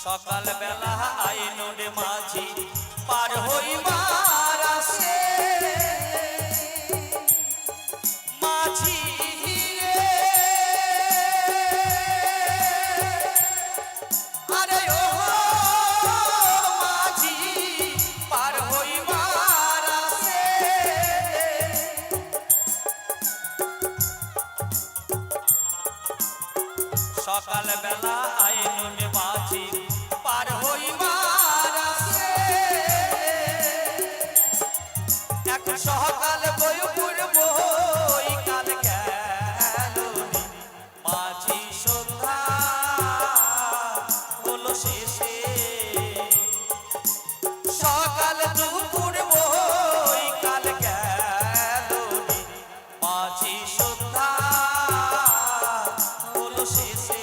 সকাল বেলা আইনুর মাঝি পার হইবার আসে মাঝি আরে ও মাঝি পার হইবার আসে সকাল বেলা আইনুর মাঝি পার হইবার আসে এখন সকাল বই পড়ব কাল গেল মাঝি সন্ধ্যা হলো শেষে সকাল দুপুর কাল গেল মাঝি সন্ধ্যা হলো শেষে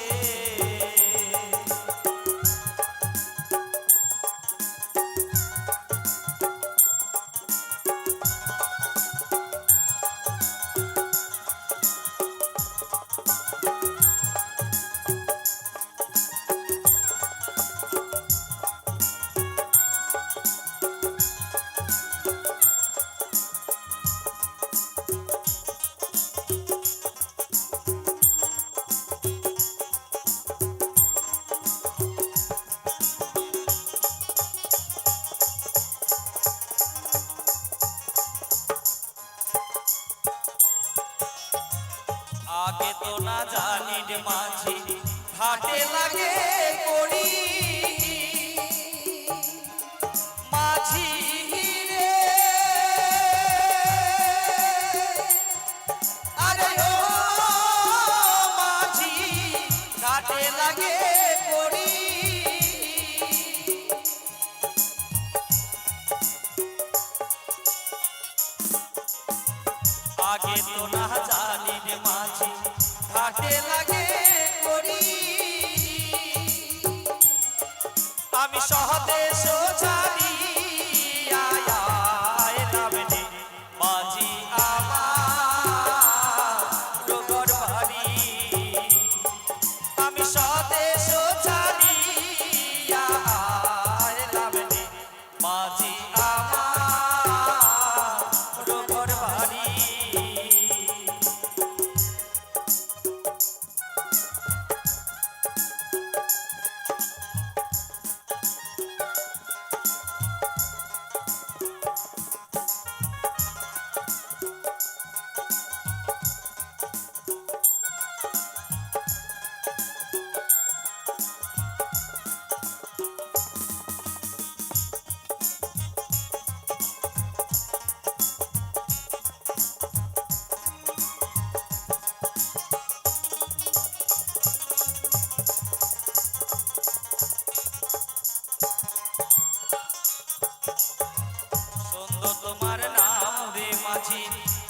आगे तो ना जानी रे माझी घाटे लगे कोड़ी माझी रे अरे ओ माझी घाटे लगे कोड़ी आगे तो ना जानी रे माझी घाटे लगे करी आमी सहदेश जानी आय नामने माझी आमार घर बाड़ी आमी सहदेश जानी आय नामने माझी आमार घर बाड़ी মাঝি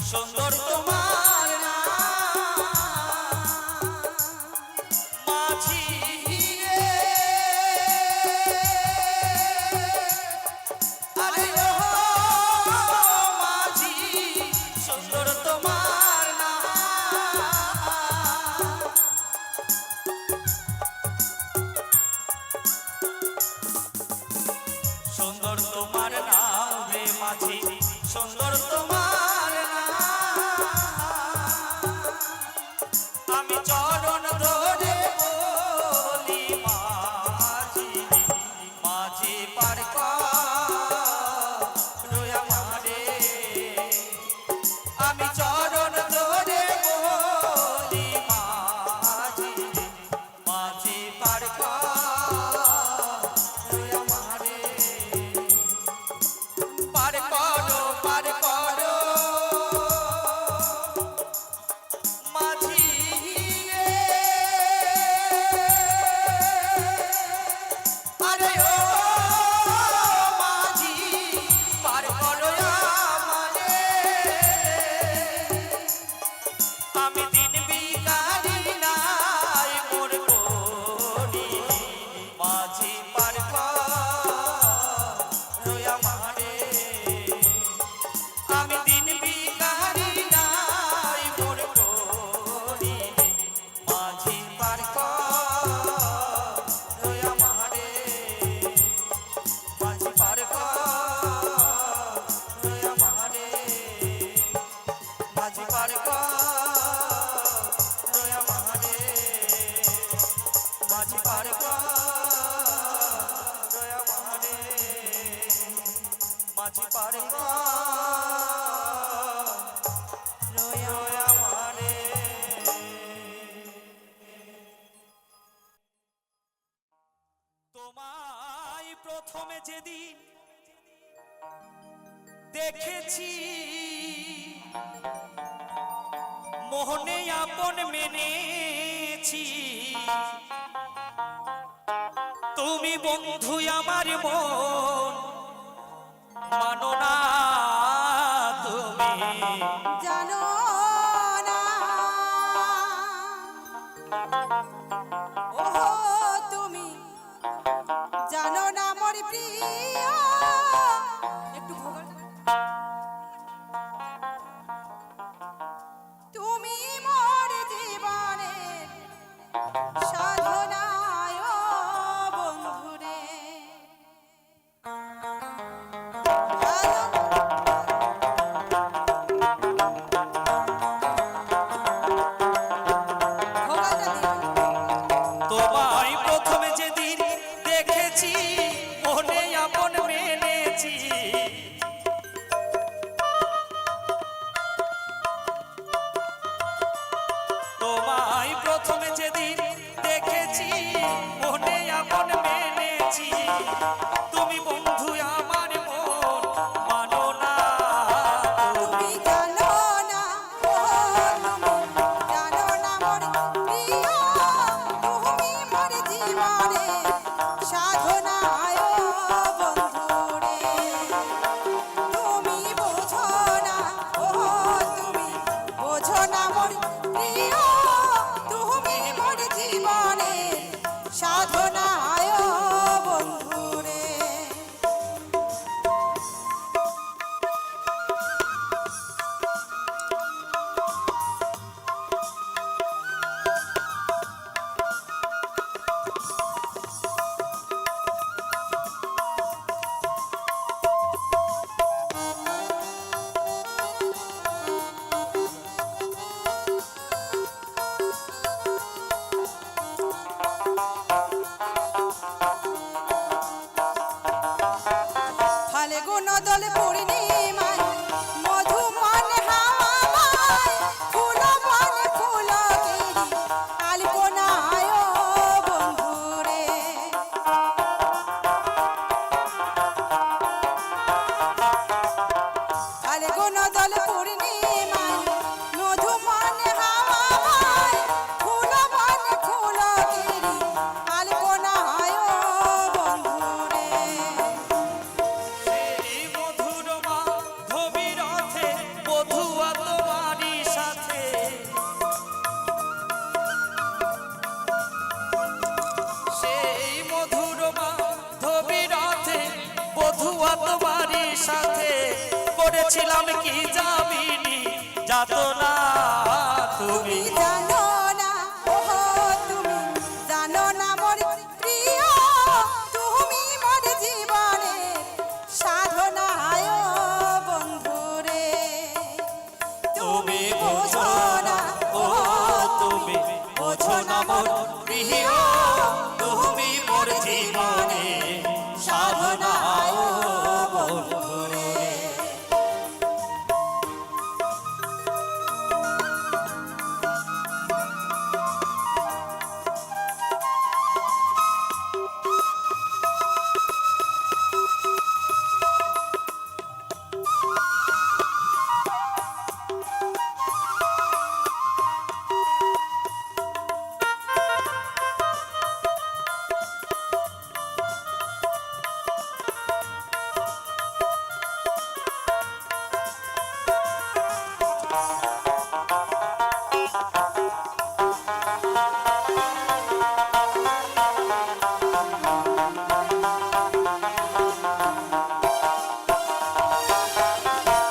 সুন্দর তোমার নাম মাঝি রে আরে ও মাঝি সুন্দর তোমার নাম সুন্দর তোমার নাম রে মাঝি সুন্দর তোমার নাম আমি চরণ ধরে বলি মাঝি মাঝি পার করো আমারে আমি চরণ ধরে বলি মাঝি মাঝি পার করো আমারে পার করো মাঝি রে আরে ও মাঝি পার করো আমারে আমি দিন বিকারি নাই মোর করি মাঝি পার করো আমারে আমি দিন বিকারি নাই মোর করি মাঝি পার করো আমারে মাঝি পার করো আমারে মাঝি পার করো আমারে মাঝি পার করো আমারে মাঝি পার করো আমারে তোমায় প্রথমে যেদিন দেখেছি মোহনে আপন মেনেছি তুমি বন্ধু আমার মন মানো না তুমি জানো না ওহো তুমি জানো না মোর প্রিয় একটু ভোগাল তুমি মোর জীবনের সাধনায় বন্ধুরে তোমায় প্রথমে যেদিন দেখেছি মনে আপন মেনেছি তোমায় প্রথমে যেদিন দেখেছি মনে আপন মেনেছি তুমি বন্ধু আমার মন মানো না তুমি জানো না তুমি জানো না মোর প্রিয় তুমি মোর জীবনে সাধনায় বন্ধুরে তুমি বোঝো না তুমি বোঝো না মোর প্রিয় তুমি মোর জীবনে সাধনায় বন্ধুরে করেছিলাম কি যাবিনি যাতনা তুমি জানো না ওহো তুমি জানো না মোর প্রিয় তুমি মোর জীবনে সাধনায় বন্ধুরে তুমি বোঝো না ও তুমি বোঝো না মোর প্রিয় তুমি মোর জীবনে সাধনায় বন্ধুরে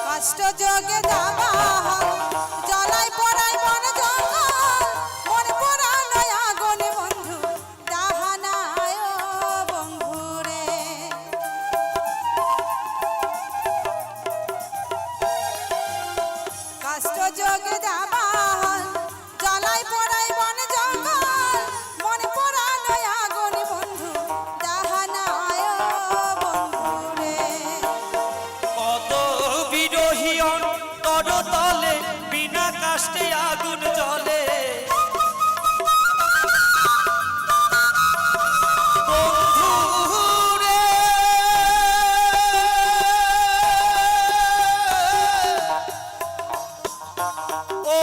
কষ্ট যোগে যাবা জলাই পড়াই বন জঙ্গল মন পড়ানো আগুনে বন্ধু দাহানায় বন্ধুরে কষ্ট যোগে যাবা জলাই পড়াই বন জঙ্গল মন পড়ানো আগুনে বন্ধু দাহানায় বন্ধুরে কত বিরোহী অন্তর তলে বিনা কাষ্টে আগুন জ্বলে বন্ধুরে ও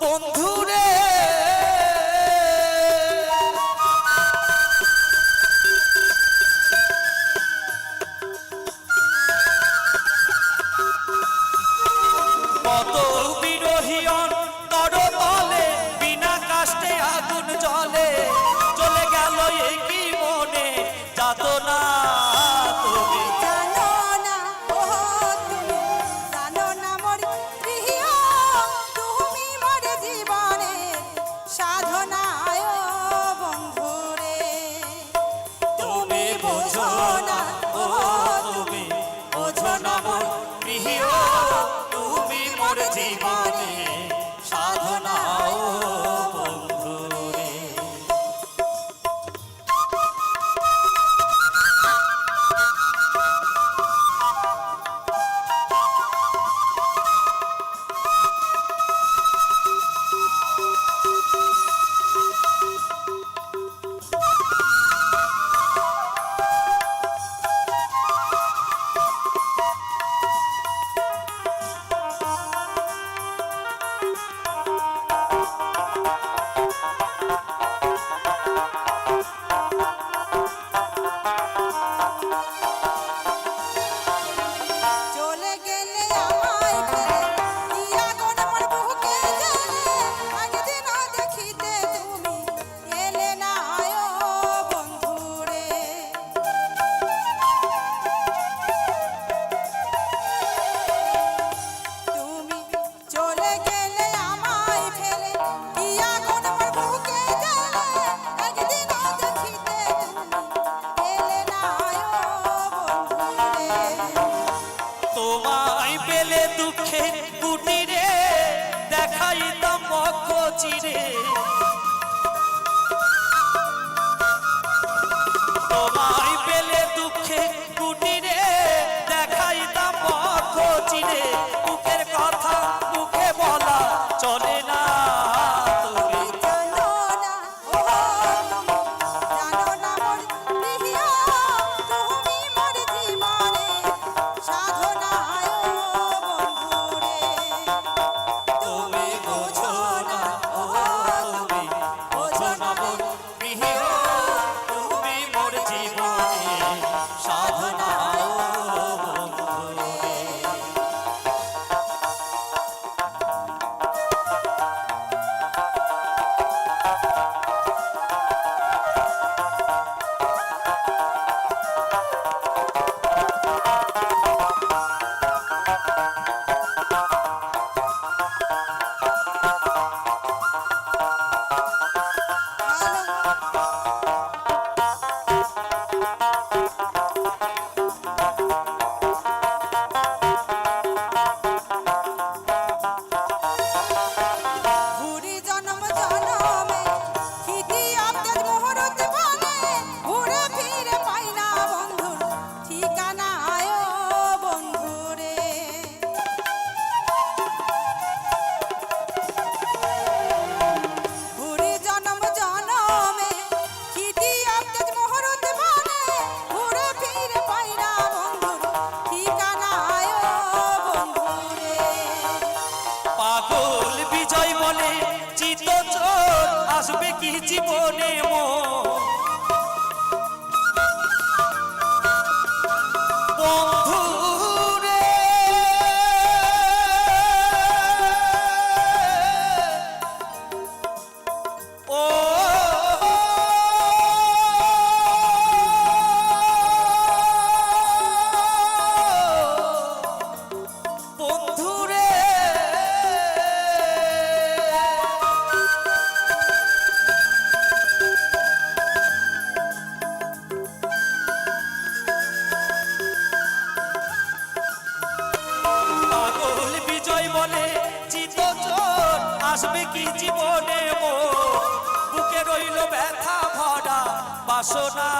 বন্ধুরে কত বিরোহী অন্তর তলে বিনা কাষ্টে আগুন জ্বলে চলে গেল একই মনে যাতনা তুমি জানো না ওহো তুমি জানো না মোর প্রিয় তুমি মোর জীবনে সাধনায় বন্ধুরে তুমি বোঝো না ও তুমি বোঝো না মোর প্রিয় তুমি মোর জীবনে সাধনা ও বন্ধুরে চলে গেলে আমায় ফেলে কি আগুন মোর বুকে জ্বলে একদিন দেখিতে তুমি এলে না বন্ধুরে তুমি চলে গেলে আমায় ফেলে কি আগুন মোর বুকে জ্বলে একদিন দেখিতে তুমি এলে না বন্ধুরে তোমায় পেলে দুঃখে কুটিরে দেখাইতাম পক্ষ চিরে তোমায় পেলে দুঃখে কুটিরে দেখাইতাম পক্ষ চিরে মুখের কথা মুখে বলা চলে না তুমি জানো না ও তুমি জানো না মোর প্রিয় তুমি মোর জীবনে সাধনায় বন্ধুরে তুমি বোঝো না ও জীবনে বন্ধু রে ও বন্ধু রে পাগল বিজয় বলে চিতচোর আসবে কি জীবনে বুকে রইল ব্যথা ভরা বাসনা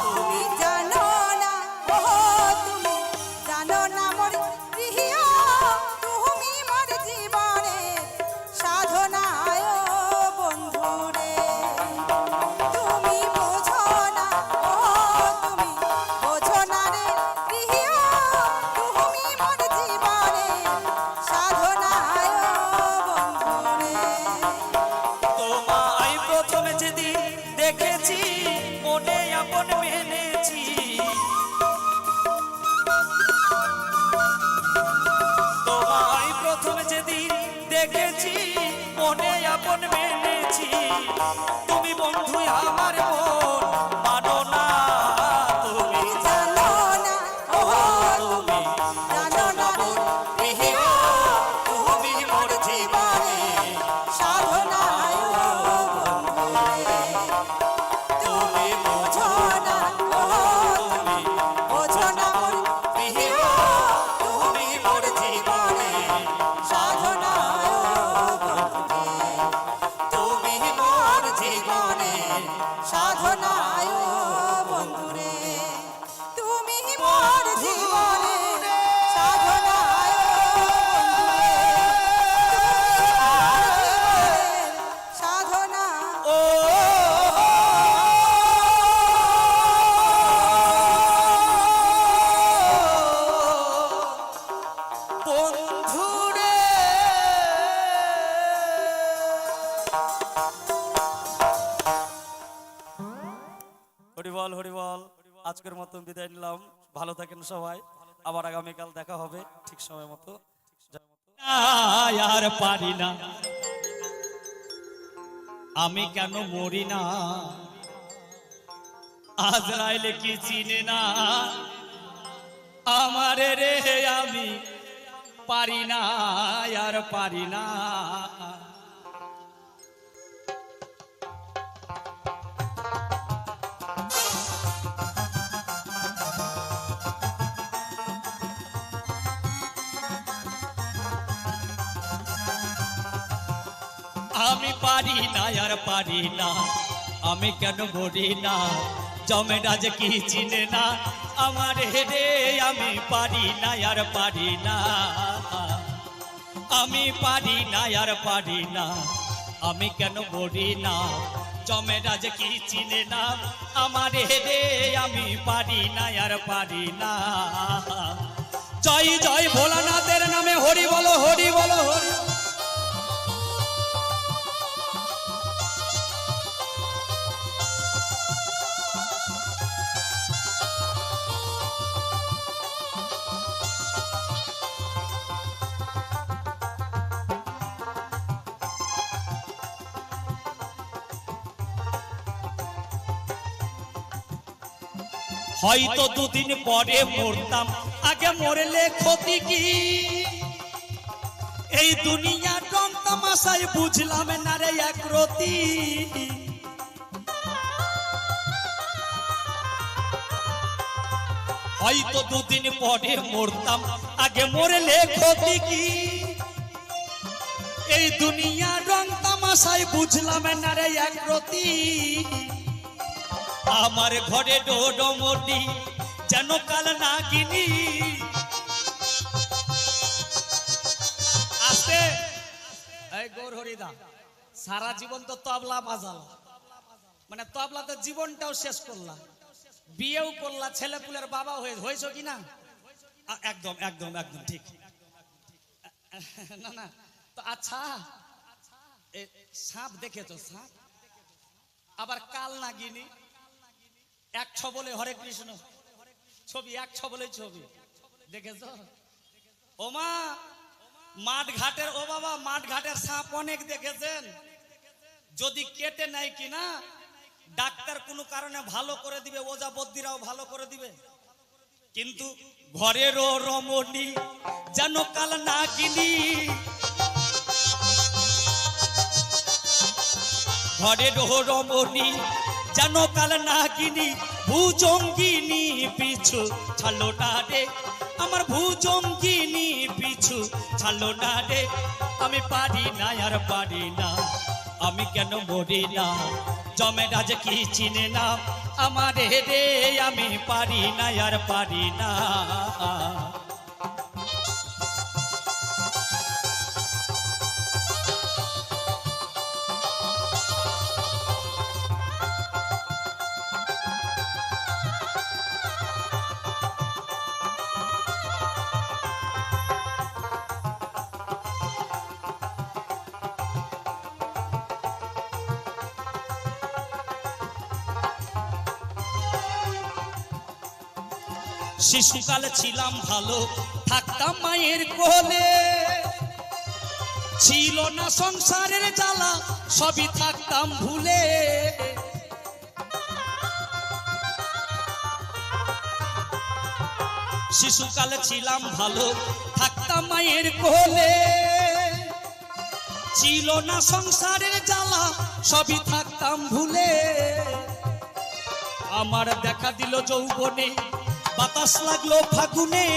তুমি জানো না ও তুমি জানো না মোর প্রিয় তুমি মোর জীবনে সাধনায় বন্ধু রে তুমি বোঝো না ও তুমি বোঝো না রে প্রিয় তুমি মোর জীবনে সাধনায় বন্ধু রে তোমায় প্রথমে যেদিন দেখেছি মনে আপন মেনেছি তোমায় প্রথমে যেদিন দেখেছি মনে আপন মেনেছি তুমি বন্ধু আমার মন মানো না তুমি জানো না ও তুমি জানো না রে প্রিয় তুমি মোর জীবনে সাধনায় বন্ধু রে তুমি বোঝো না ও তুমি বোঝো না মোর প্রিয় তুমি মোর জীবনে সাধনায় বন্ধু রে তুমি মোর জীবনে সাধনায় বন্ধু রে তুমি মোর জীবনে সাধনায় সাধনা ও বন্ধু রে হরিবল হরিবল আজকের মতো বিদায় নিলাম ভালো থাকেন সবাই আবার আগামীকাল দেখা হবে ঠিক সময় মতো আর পারি না আমি কেন মরি না আজরাইলে কি চিনে না আমারে রে আমি পারি না আর পারি না আমি পারি না আর পারি না আমি কেন মরি না জমেরা যে কি চিনে না আমার রে আমি পারি না আর পারি না আমি পারি না আর পারি না আমি কেন মরি না জমেরা যে কি চিনে না আমার রে আমি পারি না আর পারি না জয় জয় ভোলানাথের নামে হরি বলো হরি বলো হরি হয়তো দুদিন পরে মরতাম আগে মরলে ক্ষতি কি এই দুনিয়া রং তামাশায় বুঝলাম না রে একরতি হয়তো দুদিন পরে মরতাম আগে মরলে ক্ষতি কি এই দুনিয়া রং তামাশায় বুঝলাম না রে একরতি আমার ঘরে ডোডমটি যেন কাল না কিনি আসতে এই গৌর হরিদা সারা জীবন তো তবলা বাজাল মানে তবলাতে জীবনটাও শেষ করলা বিয়েও করলা ছেলে পুলের বাবা হয়েছো কি না একদম একদম একদম ঠিক না না তো আচ্ছা সাপ দেখেছো সাপ আবার কাল নাগিনী, এক ছবলে হরে কৃষ্ণ ছবি, এক ছবলে ছবি দেখেছ? ও মা, মাঠ ঘাটের, ও বাবা, মাঠ ঘাটের সাপ অনেক দেখেছেন। যদি কেটে নেয় কিনা ডাক্তার কোনো কারণে ভালো করে দিবে, ওজা বদ্যিরাও ভালো করে দিবে, কিন্তু ঘরেরও রমণী যেন কাল নাগিনী, ঘরেরও রমণী যেন কাল নাগিনী, ভুজঙ্গিনী পিছু ছাড়লো না রে, আমার ভুজঙ্গিনী পিছু ছাড়লো না রে। আমি পারি না আর পারি না, আমি কেন মরি না, জমেরাজ কি চিনে না আমারে রে, আমি পারি না আর পারি না। শিশুকালে ছিলাম ভালো, থাকতাম মায়ের কোলে, ছিল না সংসারের জ্বালা, সবই থাকতাম ভুলে। শিশুকালে ছিলাম ভালো, থাকতাম মায়ের কোলে, ছিল না সংসারের জ্বালা, সবই থাকতাম ভুলে। আমার দেখা দিল যৌবনে, বাতাস লাগলো ফাগুনে,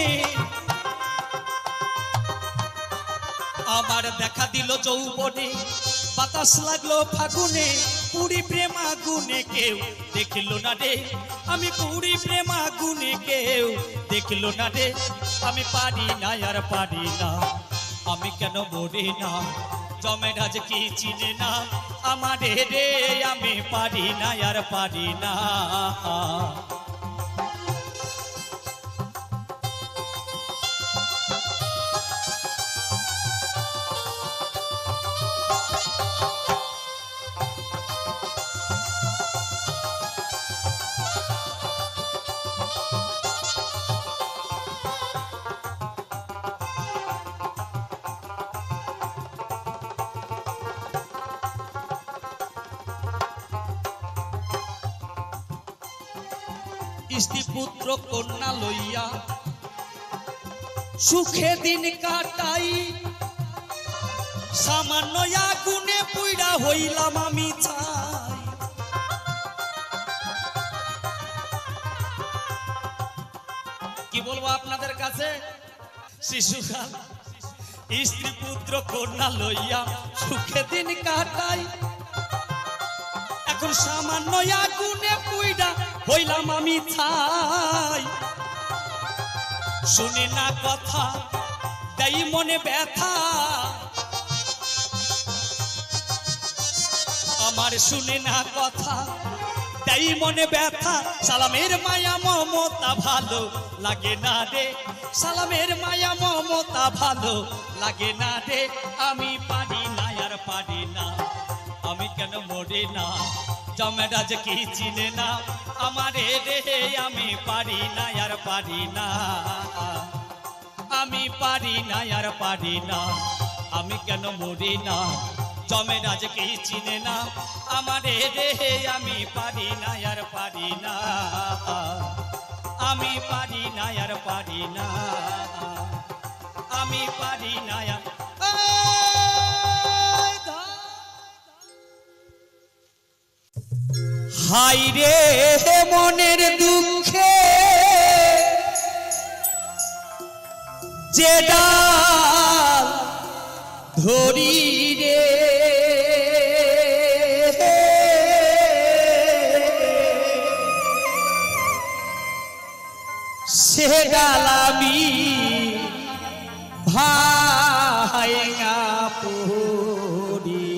আমার দেখা দিল যৌবনে, বাতাস লাগলো ফাগুনে, পুরি প্রেম আগুনে কেউ দেখলো না রে, আমি পুরি প্রেম আগুনে কেউ দেখলো না রে। আমি পারি না আর পারি না, আমি কেন মরি না, জমেরাজ কি চিনে না আমারে রে, আমি পারি না আর পারি না। স্ত্রী পুত্র কন্যা লইয়া সুখে দিন কাটাই, সামান্য আগুনে পুইড়া হইলাম আমি ছাই। কি বলবো আপনাদের কাছে, শিশুকাল স্ত্রী পুত্র কন্যা লইয়া সুখে দিন কাটাই, এখন সামান্য আগুনে পুইড়া হইলাম আমি ছাই। শুনে না কথা, দেই মনে ব্যথা, আমার শুনে না কথা, দেই মনে ব্যথা। সালামের মায়া মমতা ভালো লাগে না রে, সালামের মায়া মমতা ভালো লাগে না রে। আমি পারি না আর পারি না, আমি কেন মরি না, জমেরাজ কি চিনে না আমারে রে, আমি পারি না আর পারি না, আমি পারি না আর পারি না, আমি কেন মরি না, জমেরাজ কি চিনে না আমারে রে, আমি পারি না আর পারি না, আমি পারি না আর পারি না, আমি পারি না আর। হাই রে মনের দুঃখে যে ডাল ধরি রে, সে ডাল আমি ভাঙা পড়ি,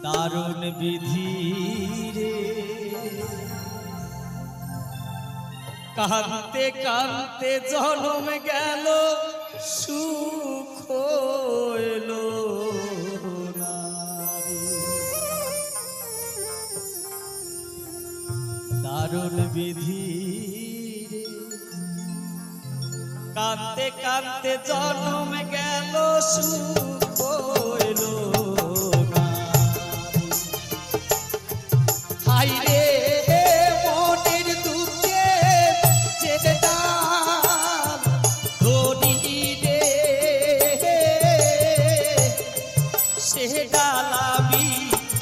দারুণ বিধি রে, কাঁদতে কাঁদতে জন্ম গেল সুখ এলো না রে। দারুণ বিধি রে, কাঁদতে কাঁদতে জন্ম গেল সুখ এলো না রে। হাই রে মনের দুঃখে যে ডাল ধরি রে, সে ডাল আমি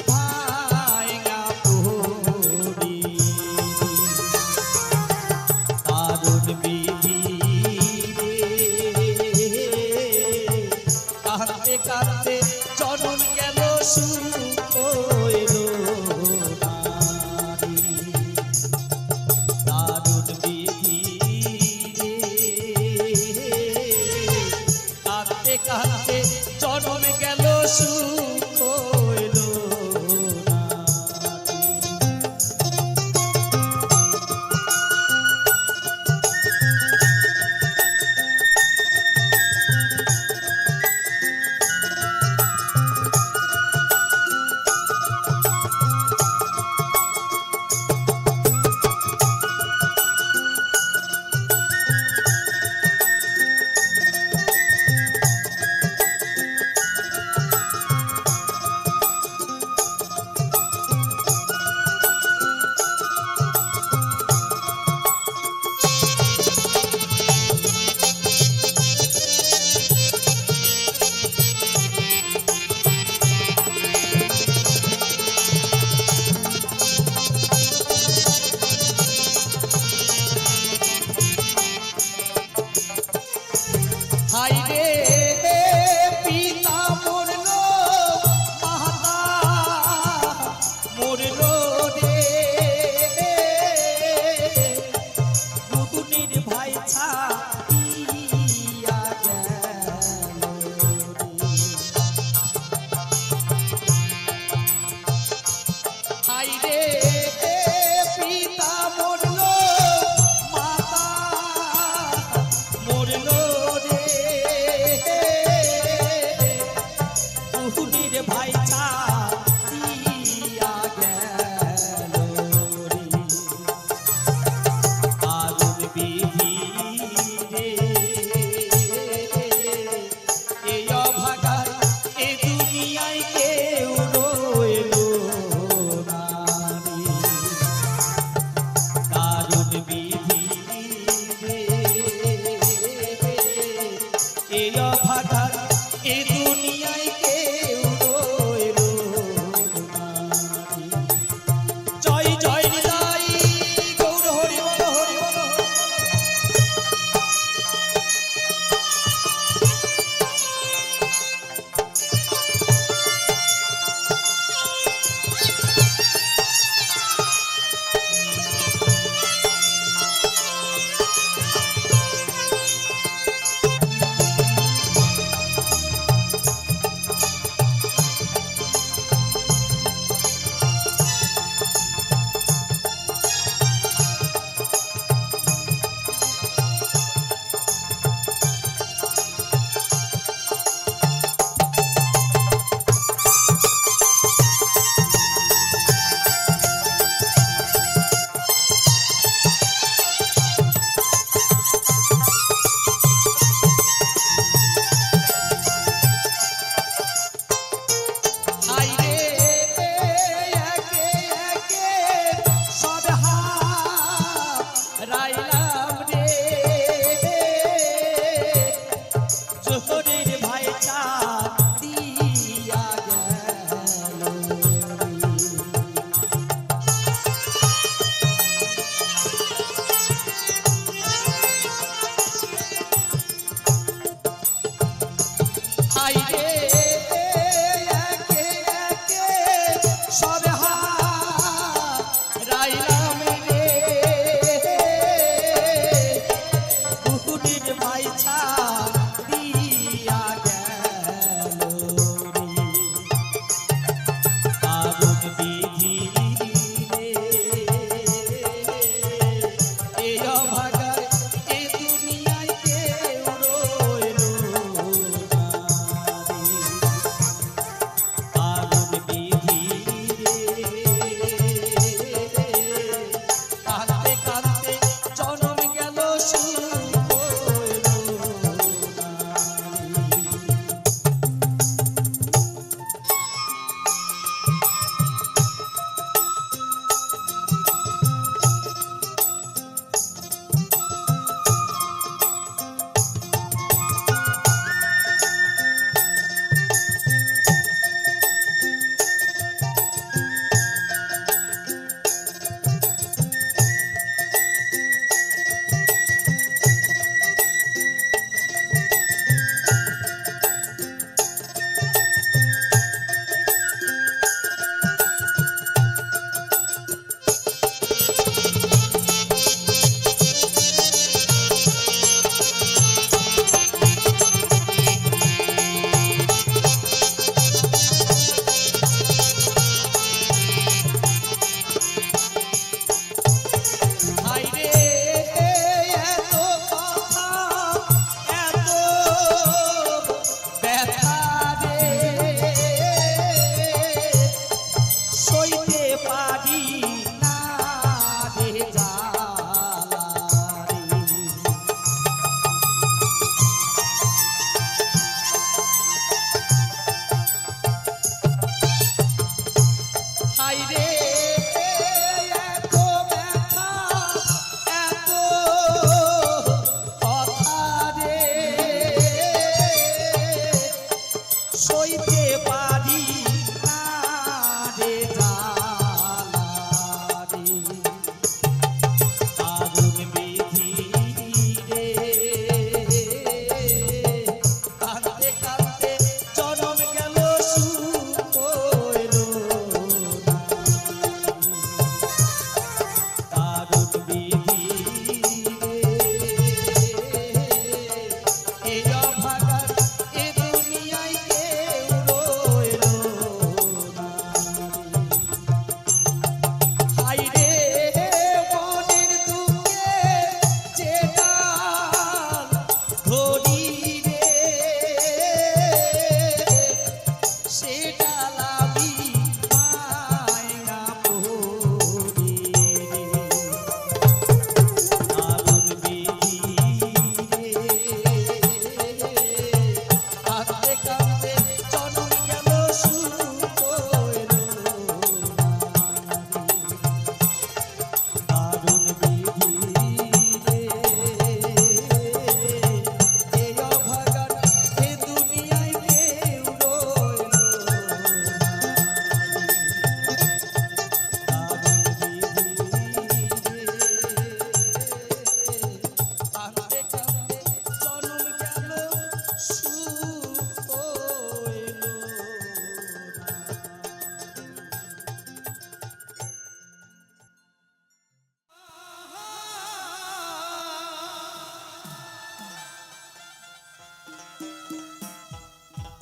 ভাঙা পড়ি। দারুণ বিধি রে, কাঁদতে কাঁদতে জন্ম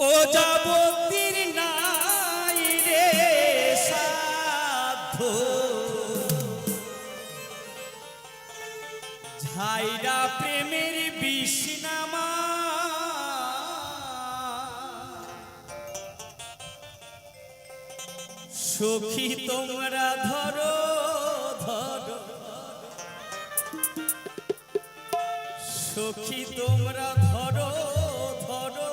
ও যাবতীর নাই রে সাধ্য ঝাইরা প্রেমের বিষ্ণামা সখী তোমরা ধরো ধরো সখী তোমরা ধরো ধরো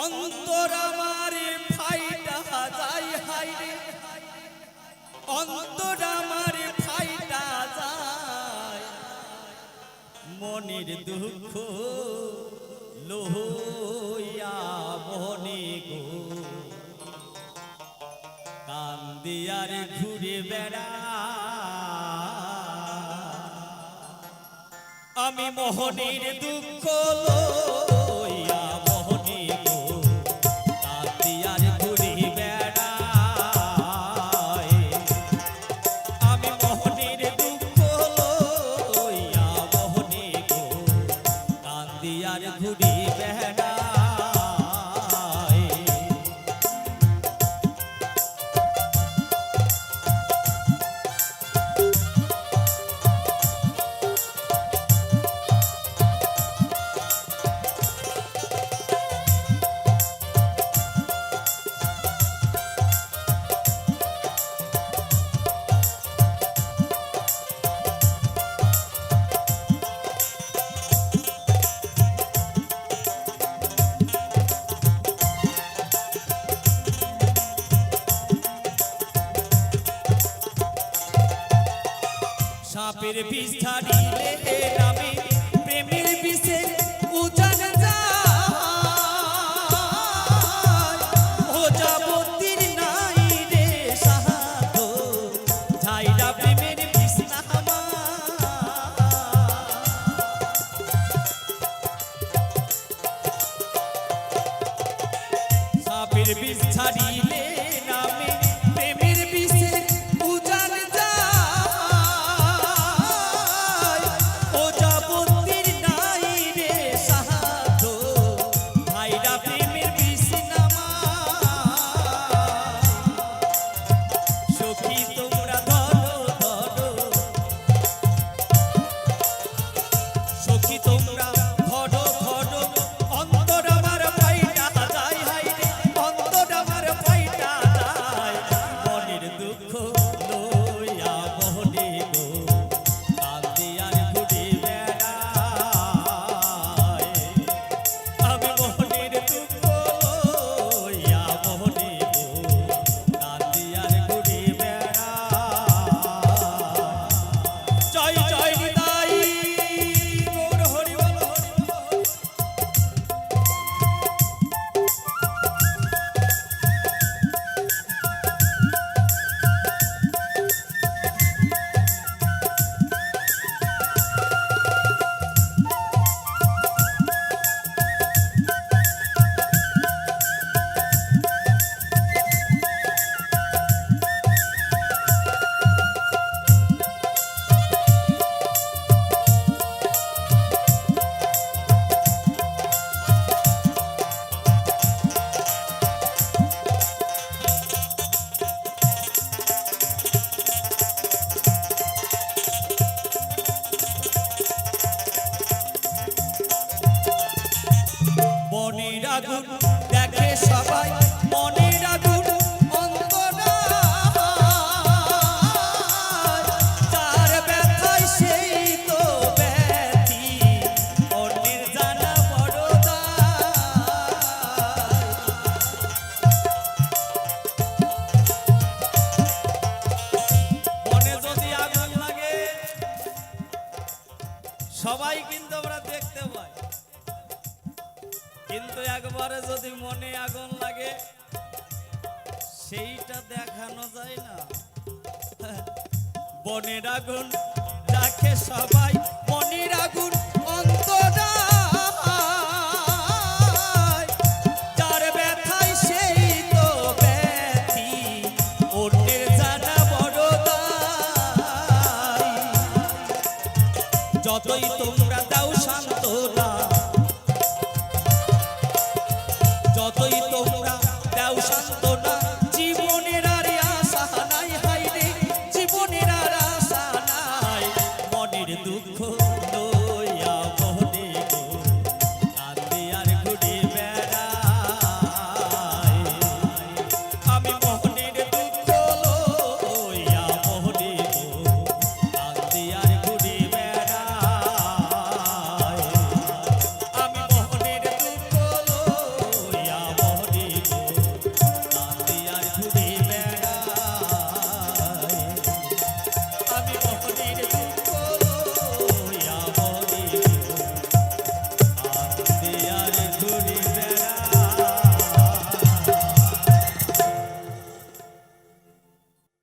অন্তর আমার ফাইটা যায় হাইরে অন্তর আমার ফাইটা যায় মনের দুঃখ লোহিয়া মনে গো কান্দিয়ার ঘুরে বেড়া আমি মোহনের দুঃখ লইয়া মোহনে গো কান্দিয়ার ঘুরে বেড়াই আমি মোহনের দুঃখ লইয়া মোহনে গো কান্দিয়ার ঘুরে বেড়াই সাপের বিষ ছাড়িলে আমি প্রেমের বিষে উজান যায় ও যাবতীর নাই রে সাহায্য ঝাইরা প্রেমের বিষ নামা সাপের বিষ ছাড়িলে আমি প্রেমের বিষে উজান যায় ও যাবতীর নাই রে সাহায্য ঝাইরা প্রেমের বিষ নামা সখী তোমরা ধরো ধরো সখী তোমরা ধরো ধরো অন্তর আমার ফাইটা যায় হাইরে অন্তর আমার ফাইটা যায় মনের দুঃখ লইয়া মোহনে গো কান্দিয়ার ঘুরে বেড়াই আমি মোহনের দুঃখ লইয়া মোহনে গো কান্দিয়ার ঘুরে বেড়াই জয় জয় নিতাই গৌর হরি বল হরি বল। মনের আগুন দেখে সবাই মনের আগুন অন্তরায় তার ব্যথায় সেই তো ব্যথি অন্যের জানা বড় দায় মনে যদি আগুন লাগে সবাই কিন্তু আমরা দেখতে পাই কিন্তু একবারে যদি মনে আগুন লাগে সেইটা দেখানো যায় না বনের আগুন দেখে সবাই মনের আগুন অন্তরায় যার ব্যথায় সেই তো ব্যথি অন্যের জানা বড় দায় যতই তোমরা দাও সান্ত্বনা